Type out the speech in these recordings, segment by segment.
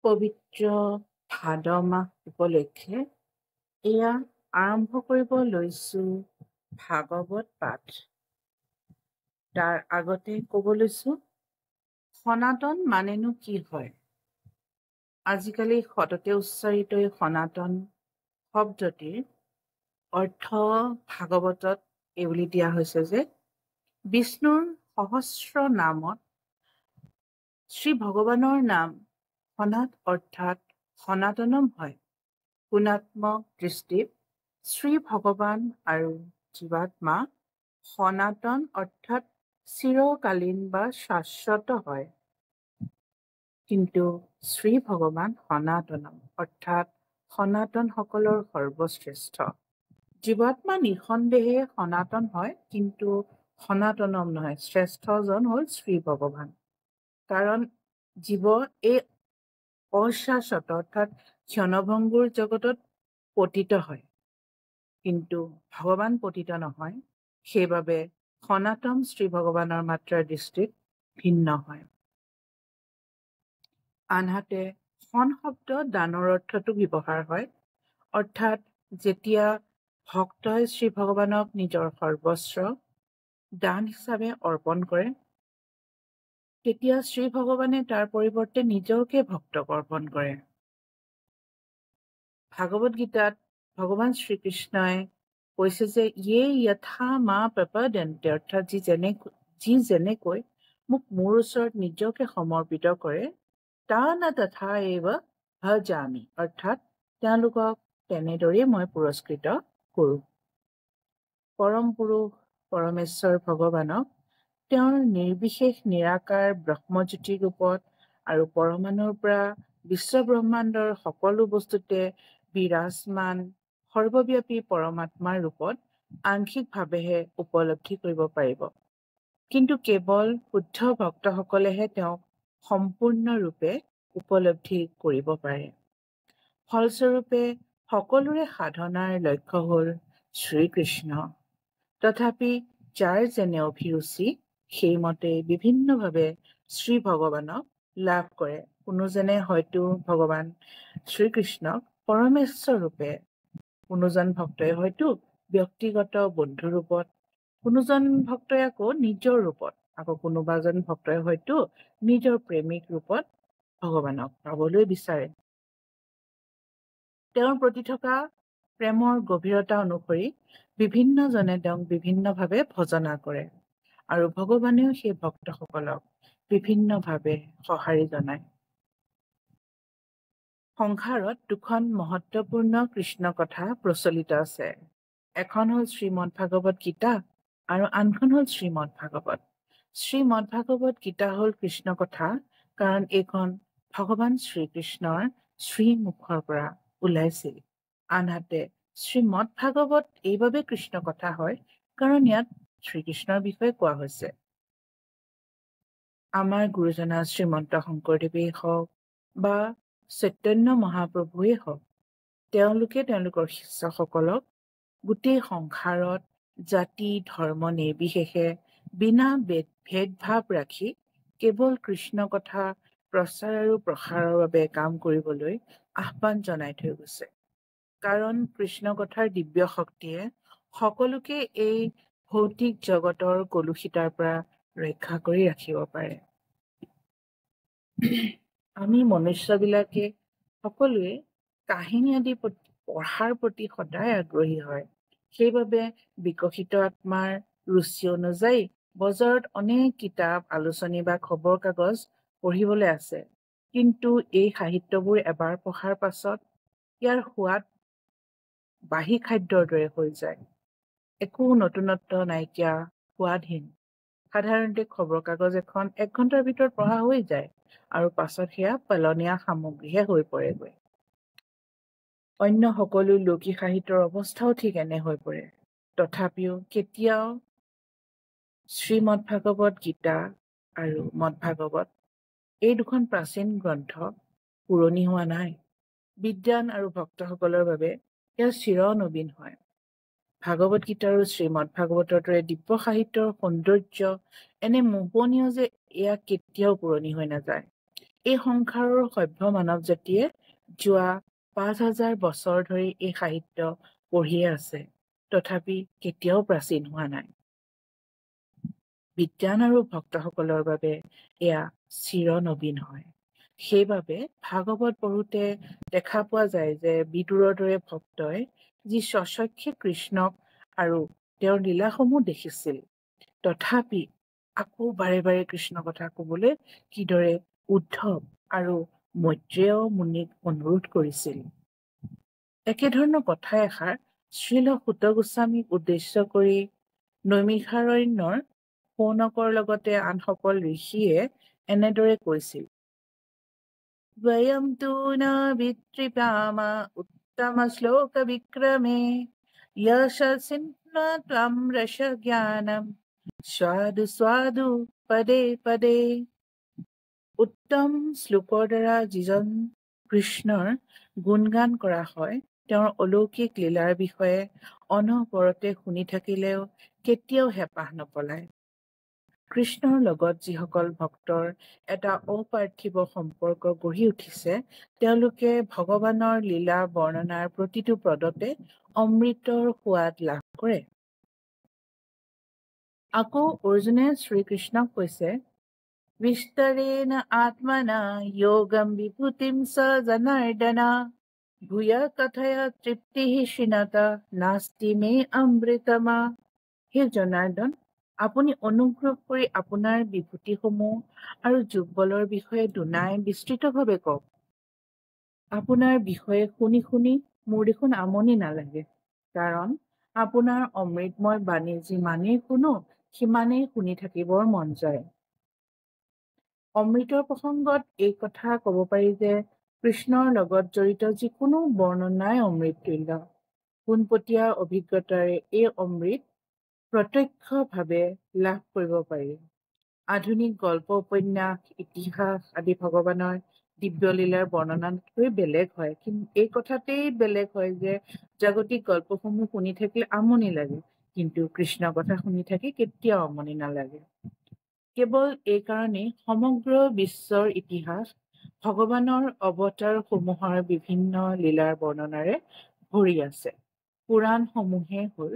পবিত্ৰ ভাদ মাহ উপলক্ষে এয়া আৰম্ভ কৰিব লৈছো ভাগৱত পাঠ। তাৰ আগতে ক'ব লৈছো সনাতন মানেনো কি হয়। আজিকালি সততে উচ্চাৰিত সনাতন শব্দটিৰ অৰ্থ ভাগৱতত এই বুলি দিয়া হৈছে যে বিষ্ণুৰ সহস্ৰ নামত শ্ৰী ভগৱানৰ নাম সনাত অৰ্থাৎ সনাতনম হয়। গুণাত্মক দৃষ্টিত শ্ৰী ভগৱান আৰু জীৱাত্মা সনাতন অৰ্থাৎ চিৰকালীন বা শাশ্বত হয়। কিন্তু শ্ৰী ভগৱান সনাতনম অৰ্থাৎ সনাতনসকলৰ সৰ্বশ্ৰেষ্ঠ। জীৱাত্মা নিঃসন্দেহে সনাতন হয়, কিন্তু সনাতনম নহয়। শ্ৰেষ্ঠজন হ'ল শ্ৰী ভগৱান। কাৰণ জীৱ এই অশাশ্বত অৰ্থাৎ ক্ষণভংগুৰ জগতত পতিত হয়, কিন্তু ভগৱান পতিত নহয়। সেইবাবে সনাতন শ্ৰী ভগৱানৰ মাত্ৰাৰ দৃষ্টিত ভিন্ন হয়। আনহাতে সন শব্দ দানৰ অৰ্থতো ব্যৱহাৰ হয়, অৰ্থাৎ যেতিয়া ভক্তই শ্ৰী ভগৱানক নিজৰ সৰ্বস্ব দান হিচাপে অৰ্পণ কৰে, তেতিয়া শ্ৰী ভগৱানে তাৰ পৰিৱৰ্তে নিজকে ভক্তক অৰ্পণ কৰে। ভাগৱত গীতাত ভগৱান শ্ৰীকৃষ্ণই কৈছে যে ইয়ে যথা মা প্ৰপদ্যন্তে, অৰ্থাৎ যি যেনেকৈ মোক মোৰ ওচৰত নিজকে সমৰ্পিত কৰে, তা ন তথা এব ভজামি, অৰ্থাৎ তেওঁলোকক তেনেদৰেই মই পুৰস্কৃত কৰোঁ। পৰম পুৰুষ পৰমেশ্বৰ ভগৱানক তেওঁৰ নিৰ্বিশেষ নিৰাকাৰ ব্ৰহ্মজ্যোতি ৰূপত আৰু পৰমাণুৰ পৰা বিশ্বব্ৰহ্মাণ্ডৰ সকলো বস্তুতে বিৰাজমান সৰ্বব্যাপী পৰমাত্মাৰ ৰূপত আংশিকভাৱেহে উপলব্ধি কৰিব পাৰিব। কিন্তু কেৱল শুদ্ধ ভক্তসকলেহে তেওঁক সম্পূৰ্ণৰূপে উপলব্ধি কৰিব পাৰে। ফলস্বৰূপে সকলোৰে সাধনাৰ লক্ষ্য হ'ল শ্ৰীকৃষ্ণ। তথাপি যাৰ যেনে অভিৰুচি সেইমতে বিভিন্নভাৱে শ্ৰী ভগৱানক লাভ কৰে। কোনোজনে হয়তো ভগৱান শ্ৰীকৃষ্ণক পৰমেশ্বৰ ৰূপে, কোনোজন ভক্তই হয়তো ব্যক্তিগত বন্ধু ৰূপত, কোনোজন ভক্তই আকৌ নিজৰ ৰূপত, আকৌ কোনোবাজন ভক্তই হয়তো নিজৰ প্ৰেমিক ৰূপত ভগৱানক পাবলৈ বিচাৰে। তেওঁৰ প্ৰতি থকা প্ৰেমৰ গভীৰতা অনুসৰি বিভিন্নজনে তেওঁক বিভিন্নভাৱে ভজনা কৰে আৰু ভগৱানেও সেই ভক্তসকলক বিভিন্নভাৱে সঁহাৰি জনায়। সংসাৰত দুখন মহত্বপূৰ্ণ কৃষ্ণ কথা প্ৰচলিত আছে। এখন হ'ল শ্ৰীমদ ভাগৱত গীতা আৰু আনখন হ'ল শ্ৰীমদ ভাগৱত। শ্ৰীমদ ভাগৱত গীতা হ'ল কৃষ্ণ কথা, কাৰণ এইখন ভগৱান শ্ৰীকৃষ্ণৰ শ্ৰীমুখৰ পৰা ওলাইছিল। আনহাতে শ্ৰীমদ ভাগৱত এইবাবে কৃষ্ণ কথা হয় কাৰণ ইয়াত শ্ৰীকৃষ্ণৰ বিষয়ে কোৱা হৈছে। আমাৰ গুৰুজনা শ্ৰীমন্ত শংকৰদেৱেই হওক বা চৈতন্য মহাপ্ৰভুৱেই হওক, তেওঁলোকে তেওঁলোকৰ শিষ্যসকলক গোটেই সংসাৰত জাতি ধৰ্ম নিৰ্বিশেষে বিনা ভেদভাৱ ৰাখি কেৱল কৃষ্ণ কথা প্ৰচাৰ আৰু প্ৰসাৰৰ বাবে কাম কৰিবলৈ আহ্বান জনাই থৈ গৈছে। কাৰণ কৃষ্ণ কথাৰ দিব্য শক্তিয়ে সকলোকে এই ভৌতিক জগতৰ কলুষিতাৰ পৰা ৰক্ষা কৰি ৰাখিব পাৰে। আমি মনুষ্যবিলাকে সকলোৱে কাহিনী আদি পঢ়াৰ প্ৰতি সদায় আগ্ৰহী হয়। সেইবাবে বিকশিত আত্মাৰ ৰুচি অনুযায়ী বজাৰত অনেক কিতাপ, আলোচনী বা খবৰ কাগজ পঢ়িবলৈ আছে। কিন্তু এই সাহিত্যবোৰ এবাৰ পঢ়াৰ পাছত ইয়াৰ সোৱাদ বাহী খাদ্যৰ দৰে হৈ যায়। একো নতুনত্ব নাইকিয়া, সোৱাদহীন। সাধাৰণতে খবৰ কাগজ এখন 1 ঘণ্টাৰ ভিতৰত পঢ়া হৈ যায় আৰু পাছত সেয়া পেলনীয়া সামগ্ৰীহে হৈ পৰেগৈ। অন্য সকলো লৌকিক সাহিত্যৰ অৱস্থাও ঠিক এনে হৈ পৰে। তথাপিও কেতিয়াও শ্ৰীমদ ভাগৱত গীতা আৰু মদ ভাগৱত এই দুখন প্ৰাচীন গ্ৰন্থ পুৰণি হোৱা নাই। বিদ্বান আৰু ভক্তসকলৰ বাবে এয়া চিৰনবীন হয়। ভাগৱত গীতা আৰু শ্ৰীমদ ভাগৱতৰ দৰে দিব্য সাহিত্যৰ সৌন্দৰ্য এনে মোহনীয় যে এয়া কেতিয়াও পুৰণি হৈ নাযায়। এই সংসাৰৰ সভ্য মানৱ জাতিয়ে যোৱা ৫,০০০ বছৰ ধৰি এই সাহিত্য পঢ়িয়ে আছে, তথাপি কেতিয়াও প্ৰাচীন হোৱা নাই। বিদ্বান আৰু ভক্তসকলৰ বাবে এয়া চিৰনবীন হয়। সেইবাবে ভাগৱত পঢ়োতে দেখা পোৱা যায় যে বিদুৰৰ দৰে ভক্তই যি স্বচক্ষে কৃষ্ণক আৰু তেওঁৰ লীলাসমূহ দেখিছিল, তথাপি আকৌ বাৰে বাৰে কৃষ্ণ কথা কবলৈ কিদৰে উদ্ধৱ আৰু মৈত্ৰেয় মুনিক অনুৰোধ কৰিছিল। একেধৰণৰ কথা এষাৰ শ্ৰীল সূত গোস্বামীক উদ্দেশ্য কৰি নৈমিষাৰণ্যৰ শৌনকৰ লগতে আন সকল ঋষিয়ে এনেদৰে কৈছিল: বয়ম তু ন বিতৃপামা উত্তম শ্লোক বিক্ৰমে য়শস্বিন্না ত্বম ৰস জ্ঞানম স্বাদু স্বাদু পদে পদে। উত্তম শ্লোকৰ দ্বাৰা যিজন কৃষ্ণৰ গুণগান কৰা হয়, তেওঁৰ অলৌকিক লীলাৰ বিষয়ে অনবৰতে শুনি থাকিলেও কেতিয়াও হেঁপাহ নপলায়। কৃষ্ণৰ লগত যিসকল ভক্তৰ এটা অপাৰ্থিৱ সম্পৰ্ক গঢ়ি উঠিছে, তেওঁলোকে ভগৱানৰ লীলা বৰ্ণনাৰ প্ৰতিটো পদতে অমৃতৰ সোৱাদ লাভ কৰে। আকৌ অৰ্জুনে শ্ৰীকৃষ্ণক কৈছে: বিস্তৰেণ আত্মনা যোগম বিভূতিম স জনাৰ্দনা ভূয় কথয় তৃপ্তি শ্ৰীণত নাস্তি মে অমৃতমা। হে জনাৰ্দন, আপুনি অনুগ্ৰহ কৰি আপোনাৰ বিভূতিসমূহ আৰু যোগবলৰ বিষয়ে দুনাই বিস্তৃতভাৱে কওক। আপোনাৰ বিষয়ে শুনি শুনি মোৰ দেখোন আমনি নালাগে, কাৰণ আপোনাৰ অমৃতময় বাণী যিমানেই শুনো সিমানেই শুনি থাকিবৰ মন যায়। অমৃতৰ প্ৰসংগত এই কথা ক'ব পাৰি যে কৃষ্ণৰ লগত জড়িত যিকোনো বৰ্ণনাই অমৃততুল্য। পোনপটীয়া অভিজ্ঞতাৰে এই অমৃত প্ৰত্যক্ষভাৱে লাভ কৰিব পাৰি। আধুনিক গল্প, উপন্যাস, ইতিহাস আদি ভগৱানৰ দিব্যলীলাৰ বৰ্ণনাতকৈ বেলেগ হয়, কিন্তু এই কথাতেই বেলেগ হয় যে জাগতিক গল্পসমূহ শুনি থাকিলে আমনি লাগে, কিন্তু কৃষ্ণৰ কথা শুনি থাকি কেতিয়াও আমনি নালাগে। কেৱল এই কাৰণেই সমগ্ৰ বিশ্বৰ ইতিহাস ভগৱানৰ অৱতাৰসমূহৰ বিভিন্ন লীলাৰ বৰ্ণনাৰে ভৰি আছে। পুৰাণসমূহে হ'ল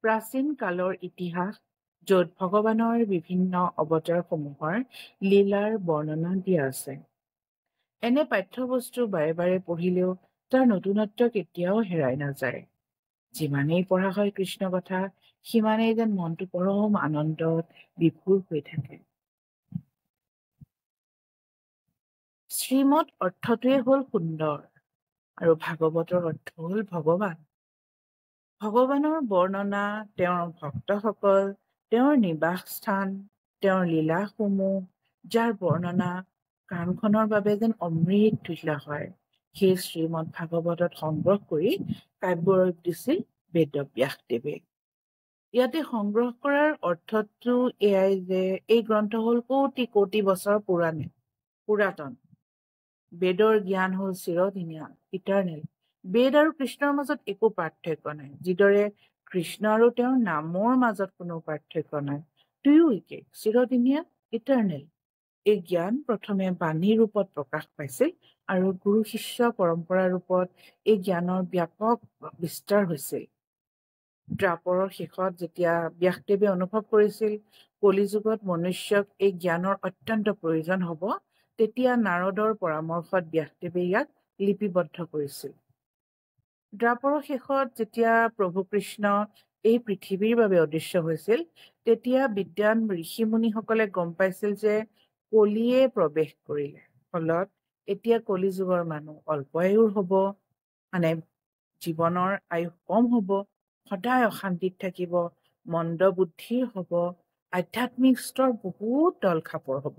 প্ৰাচীন কালৰ ইতিহাস, য'ত ভগৱানৰ বিভিন্ন অৱতাৰসমূহৰ লীলাৰ বৰ্ণনা দিয়া আছে। এনে পাঠ্যবস্তু বাৰে বাৰে পঢ়িলেও তাৰ নতুনত্ব কেতিয়াও হেৰাই নাযায়। যিমানেই পঢ়া হয় কৃষ্ণ কথা, সিমানেই যেন মনটো পৰম আনন্দত বিভোৰ হৈ থাকে। শ্ৰীমদ অৰ্থটোৱে হ'ল সুন্দৰ আৰু ভাগৱতৰ অৰ্থ হ'ল ভগৱান। ভগৱানৰ বৰ্ণনা, তেওঁৰ ভক্তসকল, তেওঁৰ নিবাস স্থান, তেওঁৰ লীলাসমূহ, যাৰ বৰ্ণনা কাণখনৰ বাবে যেন অমৃত তুল্য হয়, সেই শ্ৰীমদ ভাগৱতত সংগ্ৰহ কৰি কাব্যৰূপ দিছিল বেদব্যাসদেৱে। ইয়াতে সংগ্ৰহ কৰাৰ অৰ্থটো এয়াই যে এই গ্ৰন্থ হ'ল কোটি কোটি বছৰ পুৰাতন। বেদৰ জ্ঞান হ'ল চিৰদিনীয়া, ইটাৰনেল। বেদ আৰু কৃষ্ণৰ মাজত একো পাৰ্থক্য নাই, যিদৰে কৃষ্ণ আৰু তেওঁৰ নামৰ মাজত কোনো পাৰ্থক্য নাই। দুয়ো একে, চিৰদিনীয়া, ইটাৰনেল। এই জ্ঞান প্ৰথমে বাণী ৰূপত প্ৰকাশ পাইছিল আৰু গুৰু শিষ্য পৰম্পৰা ৰূপত এই জ্ঞানৰ ব্যাপক বিস্তাৰ হৈছিল। দ্বাপৰৰ শেষত যেতিয়া ব্যাসদেৱে অনুভৱ কৰিছিল কলিযুগত মনুষ্যক এই জ্ঞানৰ অত্যন্ত প্ৰয়োজন হ'ব, তেতিয়া নাৰদৰ পৰামৰ্শত ব্যাসদেৱে ইয়াক লিপিবদ্ধ কৰিছিল। দ্বাপৰৰ শেষত যেতিয়া প্ৰভু কৃষ্ণ এই পৃথিৱীৰ বাবে অদৃশ্য হৈছিল, তেতিয়া বিদ্বান ঋষিমুনিসকলে গম পাইছিল যে কলিয়ে প্ৰৱেশ কৰিলে, ফলত এতিয়া কলিযুগৰ মানুহ অল্প আয়ুৰ হ'ব, মানে জীৱনৰ আয়ুস কম হ'ব, সদায় অশান্তিত থাকিব, মন্দ বুদ্ধিৰ হ'ব, আধ্যাত্মিক স্তৰ বহুত তলখাপৰ হ'ব।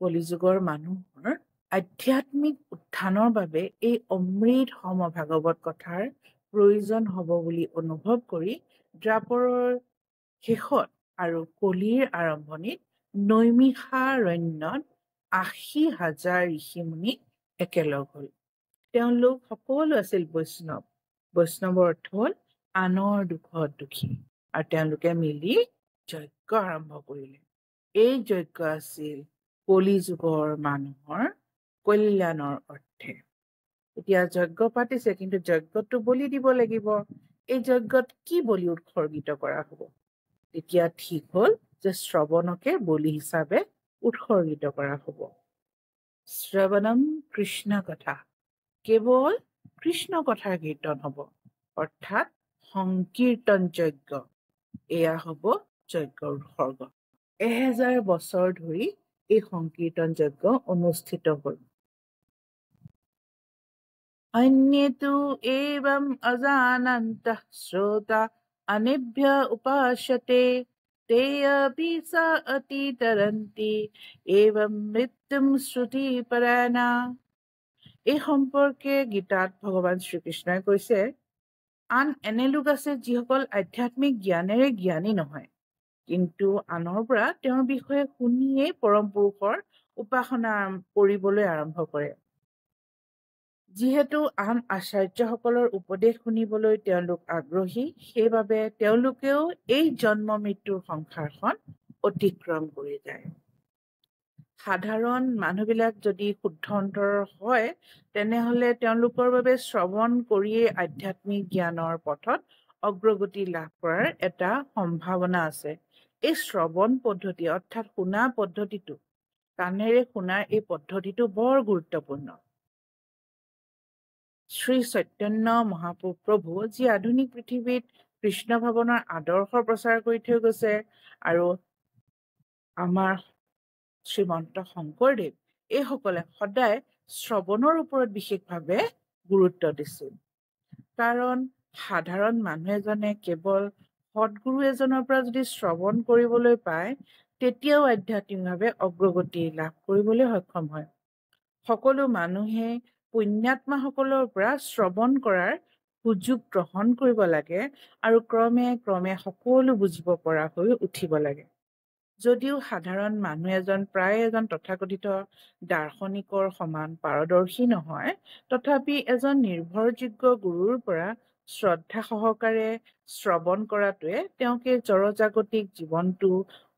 কলিযুগৰ মানুহৰ আধ্যাত্মিক উত্থানৰ বাবে এই অমৃত সম ভাগৱত কথাৰ প্ৰয়োজন হ'ব বুলি অনুভৱ কৰি দ্বাপৰৰ শেষত আৰু কলিৰ আৰম্ভণিত নৈমিষাৰণ্যত ৮০,০০০ ঋষিমুনি একেলগ হ'ল। তেওঁলোক সকলো আছিল বৈষ্ণৱ। বৈষ্ণৱৰ অৰ্থ হ'ল আনৰ দুখত দুখী, আৰু তেওঁলোকে মিলি যজ্ঞ আৰম্ভ কৰিলে। এই যজ্ঞ আছিল কলি যুগৰ মানুহৰ কল্যাণৰ অৰ্থে। এতিয়া যজ্ঞ পাতিছে, কিন্তু যজ্ঞটো বলি দিব লাগিব। এই যজ্ঞত কি বলি উৎসৰ্গিত কৰা হ'ব? তেতিয়া ঠিক হ'ল যে শ্ৰৱণকে বলি হিচাপে উৎসৰ্গিত কৰা হ'ব। শ্ৰৱণম কৃষ্ণ কথা, কেৱল কৃষ্ণ কথাৰ কীৰ্তন হ'ব, অৰ্থাৎ সংকীৰ্তন যজ্ঞ। এয়া হ'ব যজ্ঞৰ উৎসৰ্গ। 1000 বছৰ ধৰি এই সংকীৰ্তন যজ্ঞ অনুষ্ঠিত হ'ল। अन्येतु एवम् अजानन्तः श्रोता अनेभ्य उपास्यते ते अपि सा अतितरन्ति एवं मृत्युं श्रुतिपरायणा। এই সম্পৰ্কে গীতাত ভগৱান শ্ৰীকৃষ্ণই কৈছে, আন এনে লোক আছে যিসকল আধ্যাত্মিক জ্ঞানেৰে জ্ঞানী নহয়, কিন্তু আনৰ পৰা তেওঁৰ বিষয়ে শুনিয়েই পৰম পুৰুষৰ উপাসনা কৰিবলৈ আৰম্ভ কৰে। যিহেতু আন আচাৰ্যসকলৰ উপদেশ শুনিবলৈ তেওঁলোক আগ্ৰহী, সেইবাবে তেওঁলোকেও এই জন্ম মৃত্যুৰ সংসাৰখন অতিক্ৰম কৰি যায়। সাধাৰণ মানুহবিলাক যদি শুদ্ধ অন্তৰৰ হয়, তেনেহলে তেওঁলোকৰ বাবে শ্ৰৱণ কৰিয়েই আধ্যাত্মিক জ্ঞানৰ পথত অগ্ৰগতি লাভ কৰাৰ এটা সম্ভাৱনা আছে। এই শ্ৰৱণ পদ্ধতি অৰ্থাৎ শুনা পদ্ধতিটো, কাণেৰে শুনাৰ এই পদ্ধতিটো বৰ গুৰুত্বপূৰ্ণ। শ্ৰী চৈতন্য মহাপ্ৰভু যি আধুনিক পৃথিৱীত কৃষ্ণ ভাৱনাৰ আদৰ্শ প্ৰচাৰ কৰি থৈ গৈছে, আৰু আমাৰ শ্ৰীমন্ত শংকৰদেৱ এইসকলে সদায় শ্ৰৱণৰ ওপৰত বিশেষভাৱে গুৰুত্ব দিছিল। কাৰণ সাধাৰণ মানুহ এজনে কেৱল সৎগুৰু এজনৰ পৰা যদি শ্ৰৱণ কৰিবলৈ পায়, তেতিয়াও আধ্যাত্মিকভাৱে অগ্ৰগতি লাভ কৰিবলৈ সক্ষম হয়। সকলো মানুহে পুণ্যাত্মাসকলৰ পৰা শ্ৰৱণ কৰাৰ সুযোগ গ্ৰহণ কৰিব লাগে আৰু ক্ৰমে ক্ৰমে সকলো বুজিব পৰা হৈ উঠিব লাগে। যদিও সাধাৰণ মানুহ এজন প্ৰায় এজন তথাকথিত দাৰ্শনিকৰ সমান পাৰদৰ্শী নহয়, তথাপি এজন নিৰ্ভৰযোগ্য গুৰুৰ পৰা শ্ৰদ্ধা সহকাৰে শ্ৰৱণ কৰাটোৱে তেওঁকে জড়জাগতিক জীৱনটো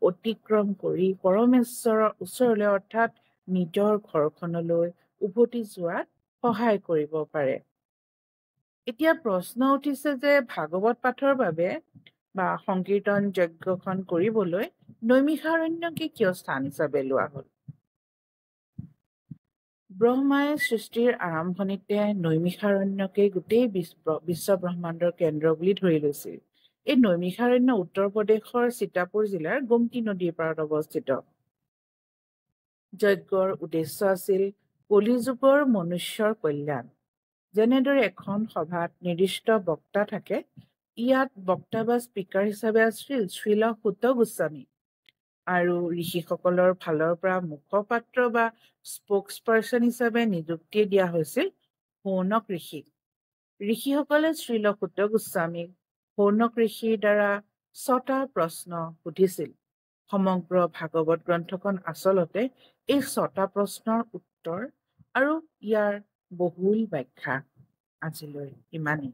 অতিক্ৰম কৰি পৰমেশ্বৰৰ ওচৰলৈ অৰ্থাৎ নিজৰ ঘৰখনলৈ উভতি যোৱাত সহায় কৰিব পাৰে। এতিয়া প্ৰশ্ন উঠিছে যে ভাগৱত পাঠৰ বাবে বা সংকীৰ্তন যজ্ঞখন কৰিবলৈ নৈমিষাৰণ্যকে কিয় স্থান হিচাপে লোৱা হ'ল? ব্ৰহ্মাই সৃষ্টিৰ আৰম্ভণিতে নৈমিষাৰণ্যকে গোটেই বিশ্ব ব্ৰহ্মাণ্ডৰ কেন্দ্ৰ বুলি ধৰি লৈছিল। এই নৈমিষাৰণ্য উত্তৰ প্ৰদেশৰ সীতাপুৰ জিলাৰ গোমতী নদীৰ পাৰত অৱস্থিত। যজ্ঞৰ উদ্দেশ্য আছিল কলিযুগৰ মনুষ্যৰ কল্যাণ। যেনেদৰে এখন সভাত নিৰ্দিষ্ট বক্তা থাকে, ইয়াত বক্তা বা স্পীকাৰ হিচাপে আছিল শ্ৰীল সূত গোস্বামী, আৰু ঋষিসকলৰ ফালৰ পৰা মুখপাত্ৰ বা স্পোক্সপাৰ্চন হিচাপে নিযুক্তি দিয়া হৈছিল শৌনক ঋষিক। ঋষিসকলে শ্ৰীল সূত গোস্বামীক শৌনক ঋষিৰ দ্বাৰা 6টা প্ৰশ্ন সুধিছিল। সমগ্ৰ ভাগৱত গ্ৰন্থখন আচলতে এই 6টা প্ৰশ্নৰ উত্তৰ আৰু ইয়াৰ বহুল ব্যাখ্যা। আজিলৈ ইমানেই।